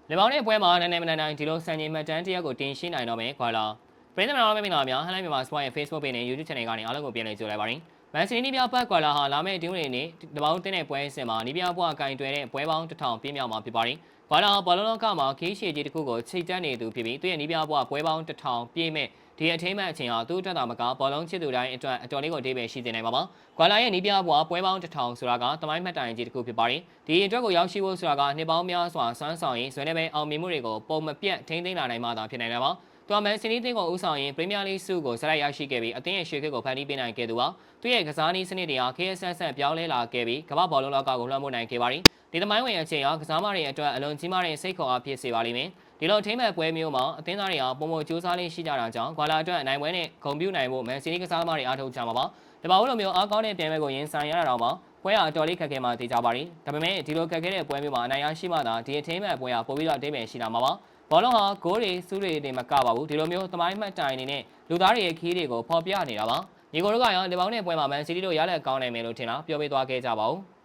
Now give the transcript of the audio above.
လေပေါင်းတဲ့ပွဲမှာနိုင်နိုင်မနိုင်ဒီလိုစံချိန်မှတ်တမ်းတရက်ကိုတင်ရှင်းနိုင်တော့မယ်ခွာလာပရိသတ်များမင်္ဂလာများဟန်လိုင်းမြန်မာစပွားရဲ့ Facebook page နဲ့ YouTube channel ကနေအားလုံးကိုပြန်လည်ကြိုလိုက်ပါရစေ။မန်စီးတီးပြပတ်ခွာလာဟာလာမယ့်အတင်းဝင်နေ့တပေါင်းတင်းတဲ့ပွဲအစင်မှာနီးပြဘွားကင်တွယ်တဲ့ပွဲပေါင်း1000ပြည့်မြောက်မှာဖြစ်ပါတယ်။ခွာလာဘောလုံးလောကမှာခီးရှည်ကြီးတစ်ခုကိုချိတ်တက်နေသူဖြစ်ပြီးသူရဲ့နီးပြဘွားပွဲပေါင်း1000ပြည့်မဲ့ဒီအထိမ်းအမှတ်အချိန်ဟာသူ့တက်တာမကဘောလုံးချစ်သူတိုင်းအတွက်အတော်လေးကိုဒေးပဲရှိနေနိုင်ပါပါ။ခွာလာရဲ့နီးပြဘွားပွဲပေါင်း1000ဆိုတာကသမိုင်းမှတ်တိုင်ကြီးတစ်ခုဖြစ်ပါတယ်။ဒီအတွက်ကိုရောက်ရှိဖို့ဆိုတာကနှစ်ပေါင်းများစွာစွမ်းဆောင်ရည်ဇွဲနဲ့ပဲအောင်မြင်မှုတွေကိုပုံမပြတ်ထိန်းသိမ်းလာနိုင်မှသာဖြစ်နိုင်တယ်ပါ။တော်မန်စီနီးတင်းကိုဦးဆောင်ရင်ပရီးမီးယားလိဆုကိုဆက်လက်ရရှိခဲ့ပြီးအသင်းရဲ့ရွှေခစ်ကိုဖန်တီးပေးနိုင်ခဲ့သူပါသူရဲ့ကစားနည်းစနစ်တွေဟာ KSS ပြောင်းလဲလာခဲ့ပြီးကမ္ဘာဘောလုံးလောကကိုလွှမ်းမိုးနိုင်ခဲ့ပါတယ်ဒီသမိုင်းဝင်အချိန်ဟာကစားမတွေအတွက်အလွန်ကြီးမားတဲ့စိတ်ခေါ်အားဖြစ်စေပါလိမ့်မယ်ဒီလိုထိမ့်မဲ့ပွဲမျိုးမှာအသင်းသားတွေဟာပုံမကြိုးစားလေးရှိကြတာကြောင့်ကွာလာအတွက်နိုင်ပွဲနဲ့ဂုဏ်ပြုနိုင်ဖို့မန်စီနီးကစားသမားတွေအားထုတ်ကြမှာပါဒီမှာလိုမျိုးအားကောင်းတဲ့ပြိုင်ပွဲကိုရင်ဆိုင်ရတာတော့မှပွဲဟာအတော်လေးခက်ခဲမှသိကြပါရီဒါပေမဲ့ဒီလိုခက်ခဲတဲ့ပွဲမျိုးမှာအနိုင်ရရှိမှသာဒီအထိမ့်မဲ့ပွဲဟာပိုပြီးတော့အသေးပဲရှိလာမှာပါဘောလုံးဟာဂိုးတွေစူးတွေတင်မကပါဘူးဒီလိုမျိုးသမိုင်းမှတ်တိုင်အနေနဲ့လူသားတွေရဲ့ခီးတွေကိုဖော်ပြနေတာပါညီကိုတို့ကရောဒီပေါင်းတဲ့ပွဲမှာမန်စီးတီးတို့ရလက်ကောင်းနိုင်မယ်လို့ထင်လားပြောပေးသွားခဲ့ကြပါဦး